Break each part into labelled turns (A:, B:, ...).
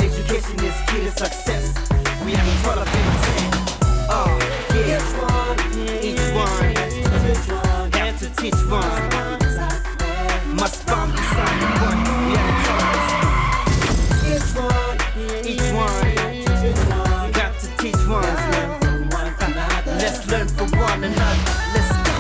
A: Education is key to success. We haven't taught up anything. Each one have to teach one. Must bomb the side of one. We haven't taught us. Each one got to teach one. Let's learn from one another. Let's go.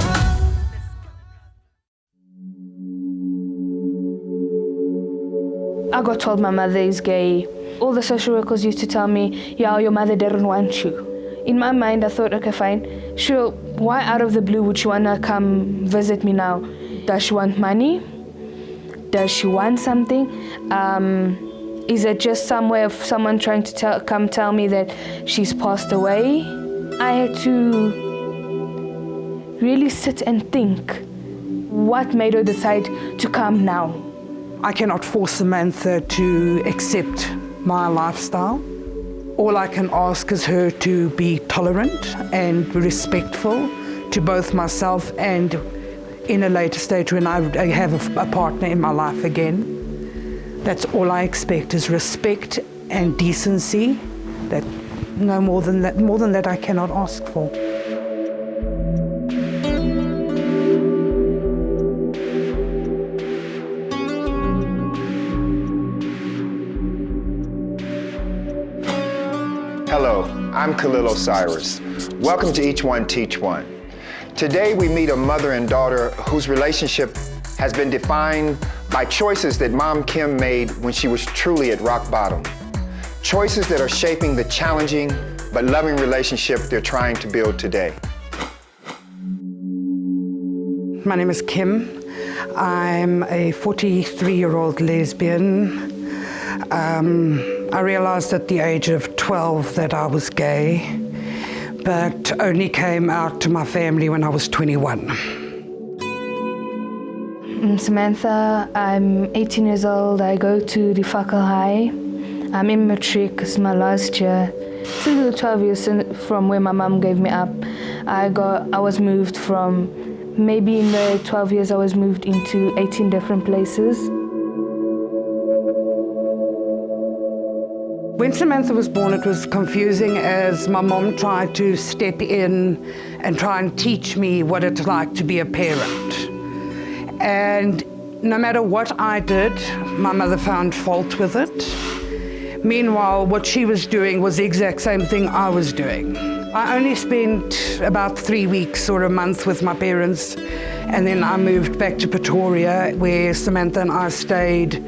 B: I got told my mother is gay. All the social workers used to tell me, yeah, your mother didn't want you. In my mind, I thought, okay, fine. Sure, why out of the blue would she want to come visit me now? Does she want money? Does she want something? Is it just some way of someone trying to come tell me that she's passed away? I had to really sit and think what made her decide to come now.
C: I cannot force Samantha to accept my lifestyle. All I can ask is her to be tolerant and respectful to both myself and in a later stage when I have a partner in my life again. That's all I expect is respect and decency. That no more than that I cannot ask for.
D: Hello, I'm Khalil Osiris. Welcome to Each One Teach One. Today we meet a mother and daughter whose relationship has been defined by choices that Mom Kim made when she was truly at rock bottom. Choices that are shaping the challenging but loving relationship they're trying to build today.
C: My name is Kim. I'm a 43-year-old lesbian. I realized at the age of 12 that I was gay, but only came out to my family when I was 21.
B: I'm Samantha. I'm 18 years old. I go to the Fakal High. I'm in matric. It's my last year. Since the 12 years from where my mom gave me up, I was moved from, maybe in the 12 years I was moved into 18 different places.
C: When Samantha was born, it was confusing as my mom tried to step in and try and teach me what it's like to be a parent. And no matter what I did, my mother found fault with it. Meanwhile, what she was doing was the exact same thing I was doing. I only spent about 3 weeks or a month with my parents, and then I moved back to Pretoria, where Samantha and I stayed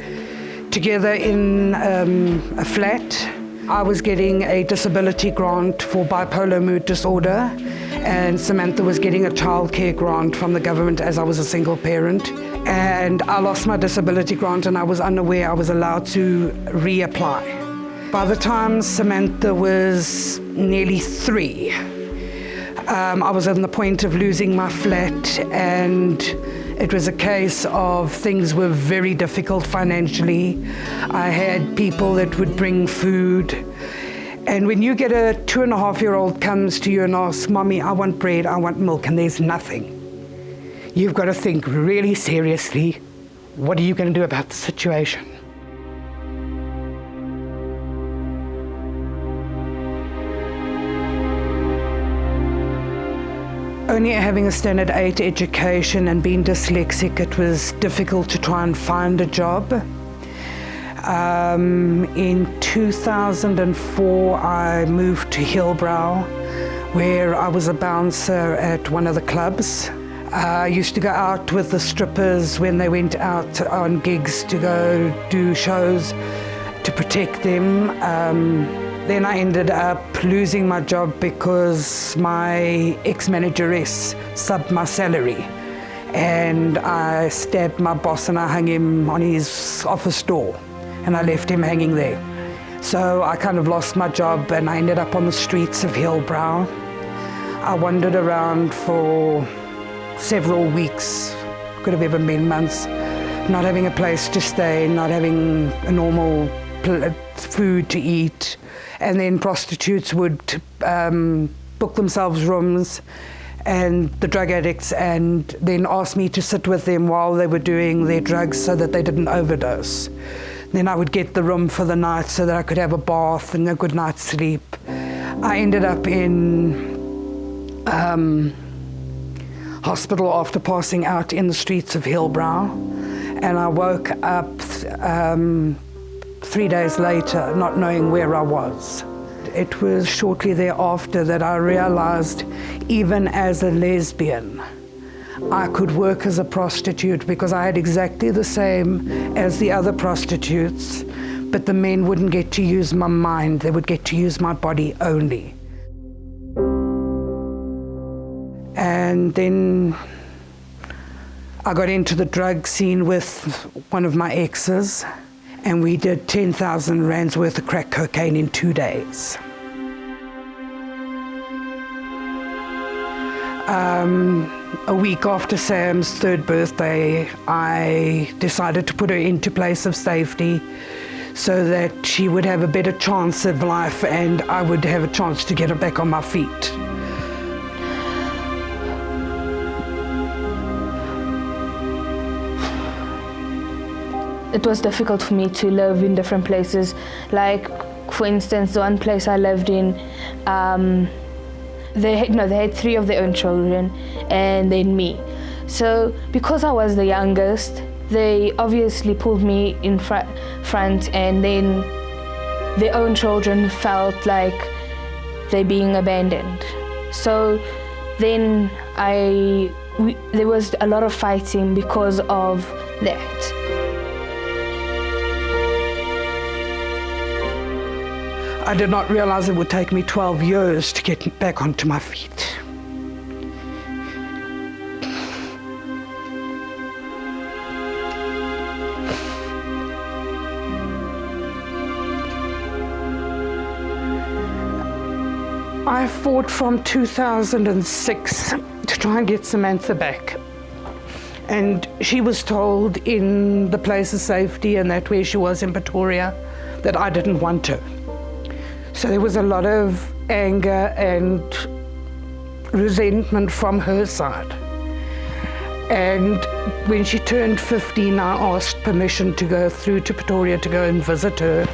C: together in a flat. I was getting a disability grant for bipolar mood disorder, and Samantha was getting a childcare grant from the government as I was a single parent. And I lost my disability grant and I was unaware I was allowed to reapply. By the time Samantha was nearly 3, I was on the point of losing my flat, and it was a case of things were very difficult financially. I had people that would bring food. And when you get a 2.5-year-old comes to you and asks, "Mommy, I want bread, I want milk," and there's nothing, you've got to think really seriously, what are you going to do about the situation? Only having a standard 8 education and being dyslexic, it was difficult to try and find a job. In 2004, I moved to Hillbrow, where I was a bouncer at one of the clubs. I used to go out with the strippers when they went out on gigs to go do shows to protect them. Then I ended up losing my job because my ex-manageress subbed my salary, and I stabbed my boss and I hung him on his office door, and I left him hanging there. So I kind of lost my job and I ended up on the streets of Hillbrow. I wandered around for several weeks, could have even been months, not having a place to stay, not having a normal food to eat. And then prostitutes would book themselves rooms, and the drug addicts, and then ask me to sit with them while they were doing their drugs so that they didn't overdose. Then I would get the room for the night so that I could have a bath and a good night's sleep. I ended up in hospital after passing out in the streets of Hillbrow, and I woke up 3 days later not knowing where I was. It was shortly thereafter that I realized, even as a lesbian, I could work as a prostitute because I had exactly the same as the other prostitutes, but the men wouldn't get to use my mind, they would get to use my body only. And then I got into the drug scene with one of my exes, and we did 10,000 rands worth of crack cocaine in 2 days. A week after Sam's 3rd birthday, I decided to put her into place of safety so that she would have a better chance of life and I would have a chance to get her back on my feet.
B: It was difficult for me to live in different places. Like, for instance, the one place I lived in, they had 3 of their own children and then me. So because I was the youngest, they obviously pulled me in front, and then their own children felt like they're being abandoned. So then there was a lot of fighting because of that.
C: I did not realize it would take me 12 years to get back onto my feet. I fought from 2006 to try and get Samantha back. And she was told in the place of safety and that where she was in Pretoria that I didn't want her. So there was a lot of anger and resentment from her side. And when she turned 15, I asked permission to go through to Pretoria to go and visit her.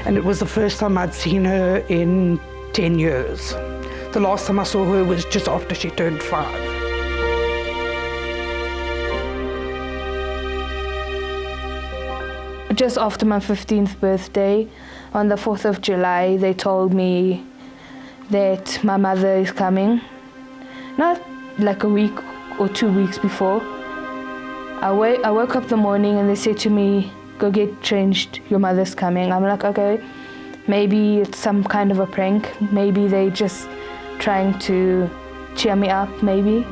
C: And it was the first time I'd seen her in 10 years. The last time I saw her was just after she turned 5.
B: Just after my 15th birthday, on the 4th of July, they told me that my mother is coming. Not like a week or 2 weeks before. I woke up the morning and they said to me, go get changed, your mother's coming. I'm like, okay, maybe it's some kind of a prank. Maybe they just trying to cheer me up, maybe.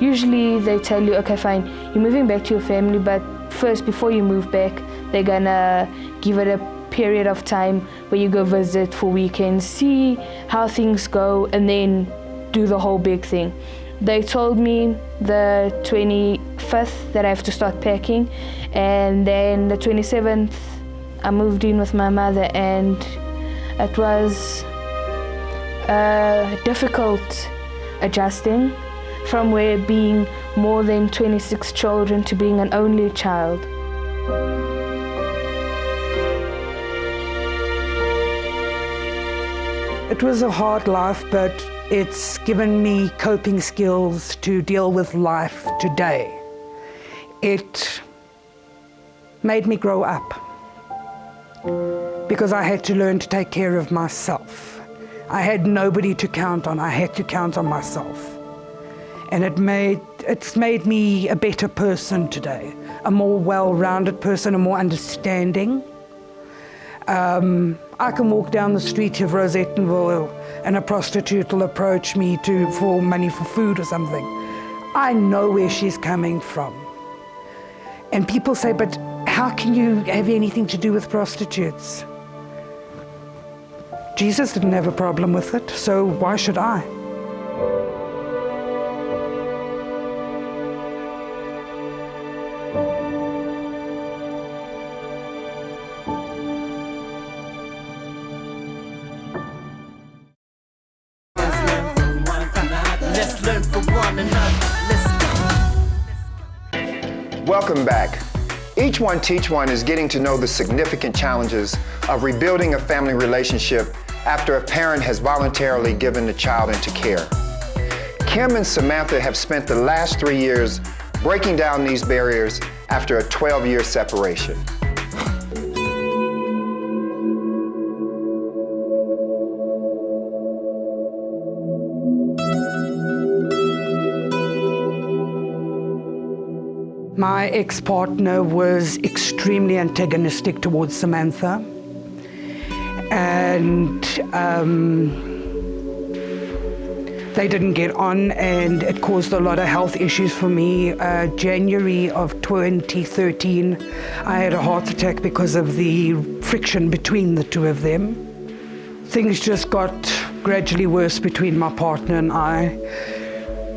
B: Usually they tell you, okay, fine, you're moving back to your family, but first, before you move back, they're gonna give it a period of time where you go visit for weekends, see how things go, and then do the whole big thing. They told me the 25th that I have to start packing, and then the 27th I moved in with my mother, and it was difficult adjusting from where being more than 26 children to being an only child.
C: It was a hard life, but it's given me coping skills to deal with life today. It made me grow up because I had to learn to take care of myself. I had nobody to count on. I had to count on myself. And it's made me a better person today, a more well-rounded person, a more understanding. I can walk down the street of Rosettenville and a prostitute will approach me for money for food or something. I know where she's coming from. And people say, but how can you have anything to do with prostitutes? Jesus didn't have a problem with it, so why should I?
A: Let's learn from one another. Let's go.
D: Welcome back. Each One Teach One is getting to know the significant challenges of rebuilding a family relationship after a parent has voluntarily given the child into care. Kim and Samantha have spent the last 3 years breaking down these barriers after a 12-year separation.
C: My ex-partner was extremely antagonistic towards Samantha, and they didn't get on, and it caused a lot of health issues for me. January of 2013, I had a heart attack because of the friction between the two of them. Things just got gradually worse between my partner and I.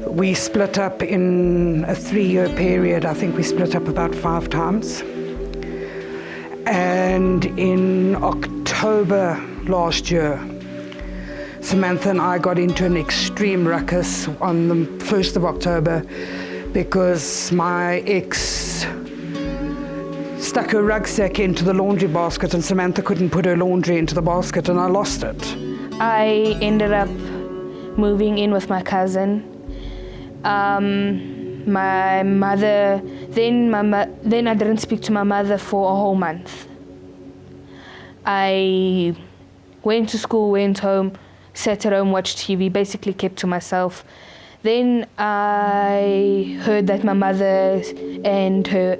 C: We split up in a 3-year period. I think we split up about 5 times. And in October last year, Samantha and I got into an extreme ruckus on the 1st of October because my ex stuck her rucksack into the laundry basket and Samantha couldn't put her laundry into the basket, and I lost it.
B: I ended up moving in with my cousin. My mother, then I didn't speak to my mother for a whole month. I went to school, went home, sat at home, watched TV, basically kept to myself. Then I heard that my mother and her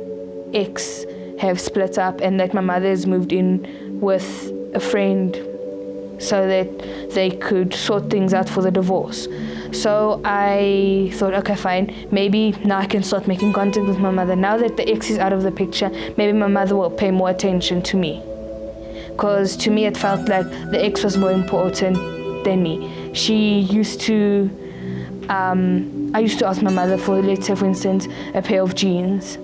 B: ex have split up and that my mother has moved in with a friend so that they could sort things out for the divorce. So I thought, okay, fine, maybe now I can start making contact with my mother. Now that the ex is out of the picture, maybe my mother will pay more attention to me. Because to me it felt like the ex was more important than me. She used to, I used to ask my mother for, let's say for instance, a pair of jeans,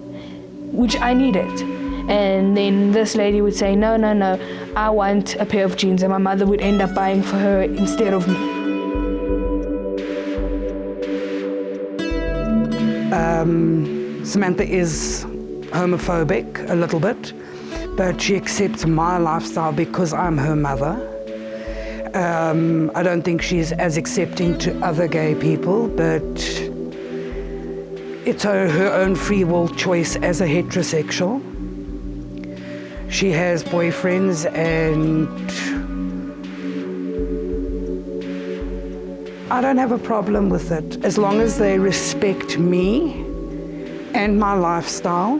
B: which I needed. And then this lady would say, no, I want a pair of jeans, and my mother would end up buying for her instead of me.
C: Samantha is homophobic a little bit, but she accepts my lifestyle because I'm her mother. I don't think she's as accepting to other gay people, but it's her own free will choice as a heterosexual. She has boyfriends, and I don't have a problem with it. As long as they respect me and my lifestyle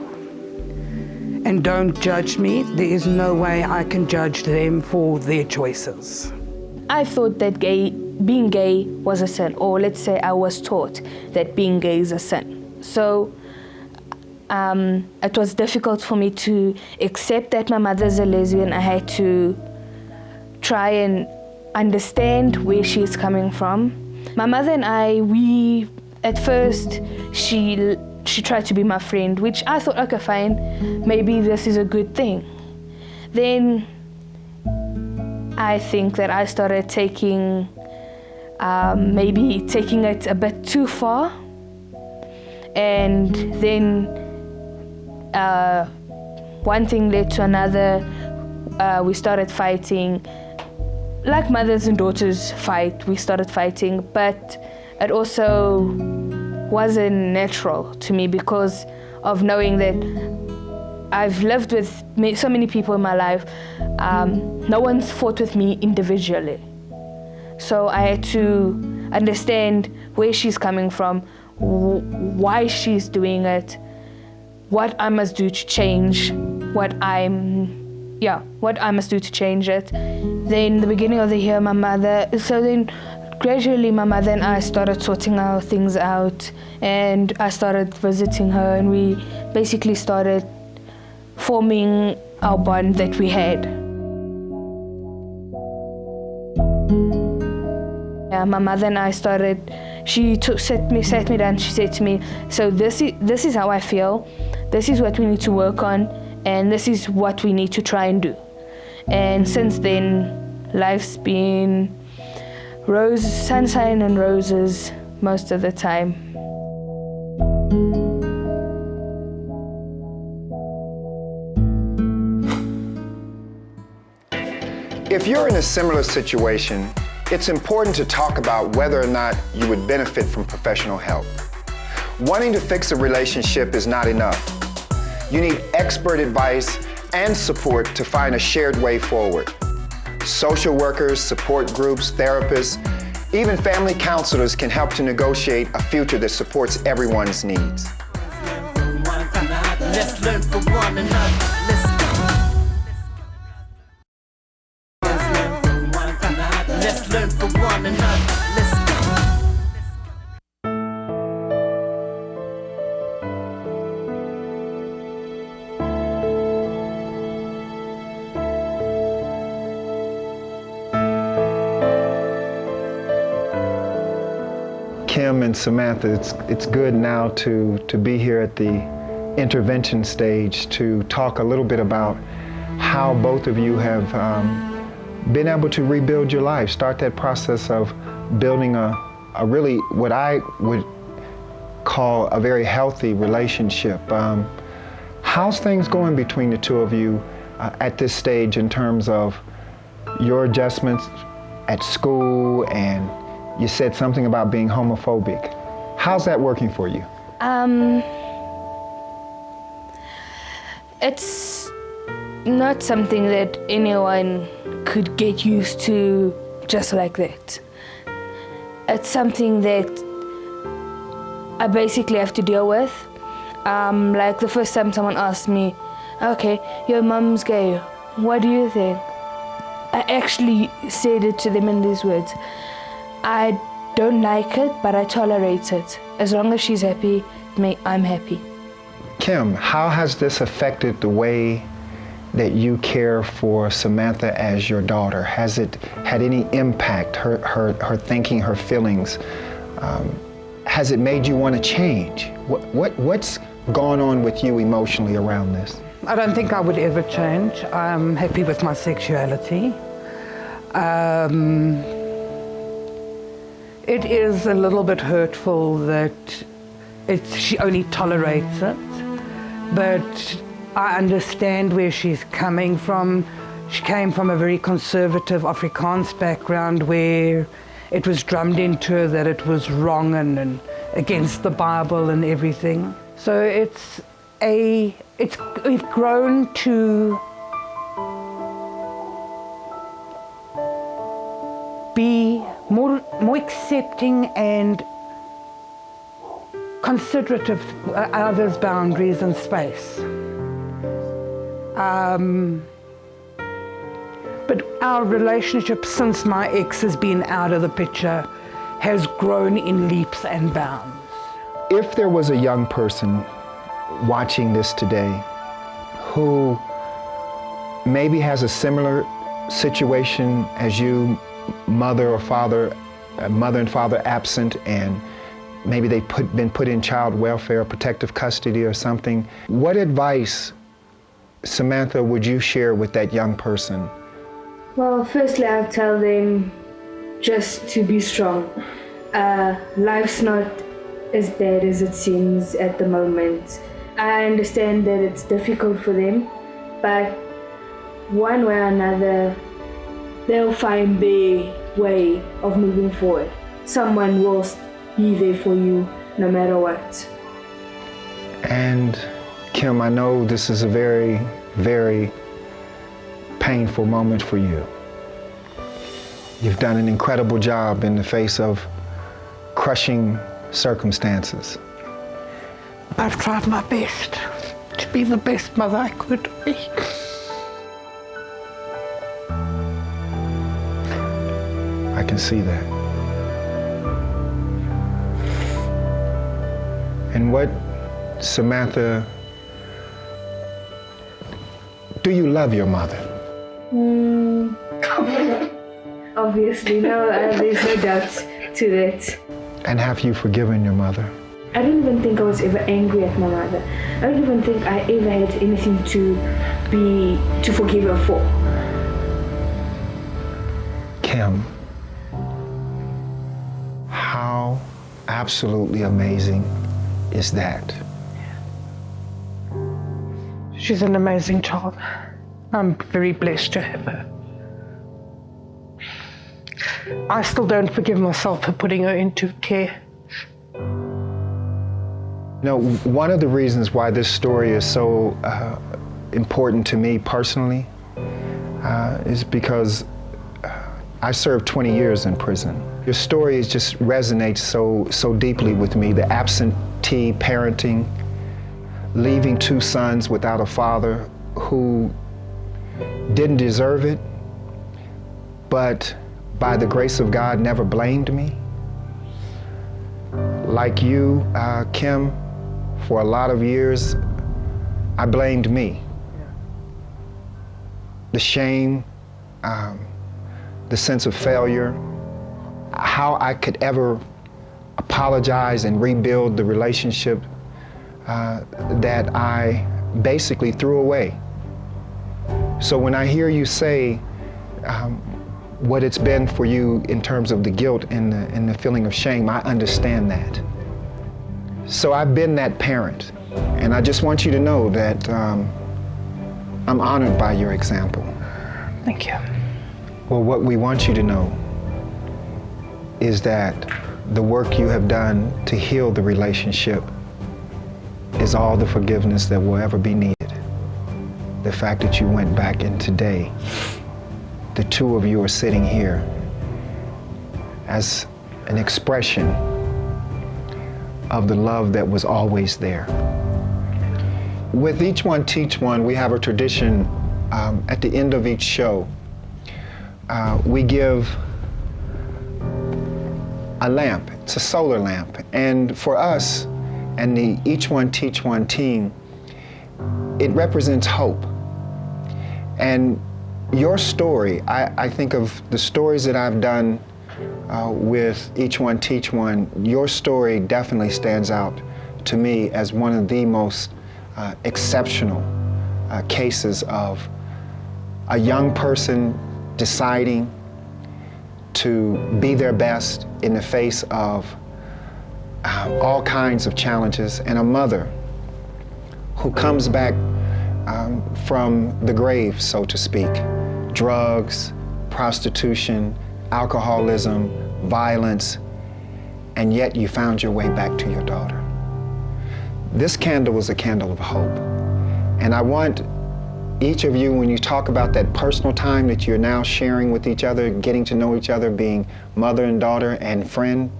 C: and don't judge me, there is no way I can judge them for their choices.
B: I thought that being gay was a sin, or let's say I was taught that being gay is a sin. So it was difficult for me to accept that my mother's a lesbian. I had to try and understand where she's coming from. My mother and I, at first, she tried to be my friend, which I thought, okay, fine, maybe this is a good thing. Then I think that I started maybe taking it a bit too far. And then one thing led to another. We started fighting. Like mothers and daughters fight, we started fighting, but it also wasn't natural to me because of knowing that I've lived with so many people in my life. No one's fought with me individually. So I had to understand where she's coming from, why she's doing it, what I must do to change what I must do to change it. Then the beginning of the year, gradually my mother and I started sorting our things out, and I started visiting her, and we basically started forming our bond that we had. Yeah, my mother and I started, sat me down, she said to me, so this is how I feel, this is what we need to work on, and this is what we need to try and do. And since then, life's been sunshine and roses most of the time.
D: If you're in a similar situation, it's important to talk about whether or not you would benefit from professional help. Wanting to fix a relationship is not enough. You need expert advice and support to find a shared way forward. Social workers, support groups, therapists, even family counselors can help to negotiate a future that supports everyone's needs.
A: Let's learn from one another. Let's go. Let's learn from one another. Let's go.
D: Kim and Samantha, it's good now to be here at the intervention stage to talk a little bit about how both of you have been able to rebuild your life, start that process of building a really, what I would call a very healthy relationship. How's things going between the two of you at this stage in terms of your adjustments at school, and you said something about being homophobic. How's that working for you?
B: It's not something that anyone could get used to just like that. It's something that I basically have to deal with. Like the first time someone asked me, okay, your mom's gay, what do you think? I actually said it to them in these words. I don't like it, but I tolerate it. As long as she's happy, I'm happy.
D: Kim, how has this affected the way that you care for Samantha as your daughter? Has it had any impact, her thinking, her feelings? Has it made you want to change? What's gone on with you emotionally around this?
C: I don't think I would ever change. I'm happy with my sexuality. It is a little bit hurtful that she only tolerates it, but I understand where she's coming from. She came from a very conservative Afrikaans background where it was drummed into her that it was wrong and against the Bible and everything. So we've grown to be more accepting and considerate of others' boundaries and space. But our relationship since my ex has been out of the picture has grown in leaps and bounds.
D: If there was a young person watching this today who maybe has a similar situation as you, mother and father absent, and maybe they've been put in child welfare, protective custody or something, what advice, Samantha, would you share with that young person?
B: Well, firstly, I'll tell them just to be strong. Life's not as bad as it seems at the moment. I understand that it's difficult for them, but one way or another, they'll find their way of moving forward. Someone will be there for you no matter what.
D: And Kim, I know this is a very, very painful moment for you. You've done an incredible job in the face of crushing circumstances.
C: I've tried my best to be the best mother I could be.
D: I can see that. And what, Samantha, do you love your mother?
B: Obviously, no, there's no doubt to that.
D: And have you forgiven your mother?
B: I don't even think I was ever angry at my mother. I don't even think I ever had anything to forgive her for.
D: Kim, how absolutely amazing is that?
C: She's an amazing child. I'm very blessed to have her.
E: I still don't forgive myself for putting her into care.
D: You know, one of the reasons why this story is so important to me personally is because I served 20 years in prison. Your story just resonates so deeply with me. The absentee parenting, leaving 2 sons without a father who didn't deserve it, but by the grace of God never blamed me. Like you, Kim, for a lot of years, I blamed me. The shame, the sense of failure, how I could ever apologize and rebuild the relationship that I basically threw away. So when I hear you say what it's been for you in terms of the guilt and the feeling of shame, I understand that. So I've been that parent, and I just want you to know that I'm honored by your example.
E: Thank you.
D: Well, what we want you to know is that the work you have done to heal the relationship is all the forgiveness that will ever be needed. The fact that you went back, and today the 2 of you are sitting here as an expression of the love that was always there. With Each One Teach One, we have a tradition at the end of each show. We give a lamp. It's a solar lamp. And for us and the Each One Teach One team, it represents hope. And your story, I think of the stories that I've done with Each One Teach One, your story definitely stands out to me as one of the most exceptional cases of a young person deciding to be their best in the face of all kinds of challenges, and a mother who comes back from the grave, so to speak. Drugs, prostitution, alcoholism, violence, and yet you found your way back to your daughter. This candle is a candle of hope. And I want each of you, when you talk about that personal time that you're now sharing with each other, getting to know each other, being mother and daughter and friend,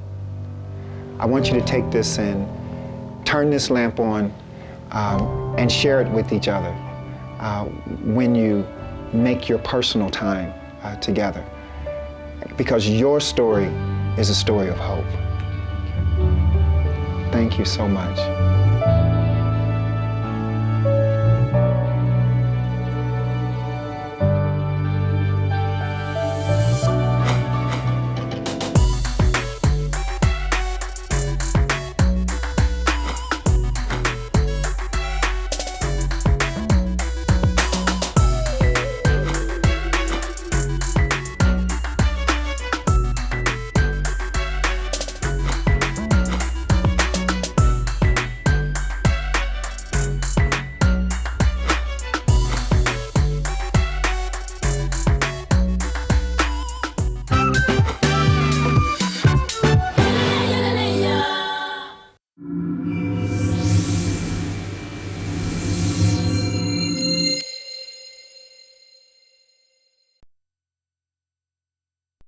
D: I want you to take this and turn this lamp on and share it with each other when you make your personal time together. Because your story is a story of hope. Thank you so much.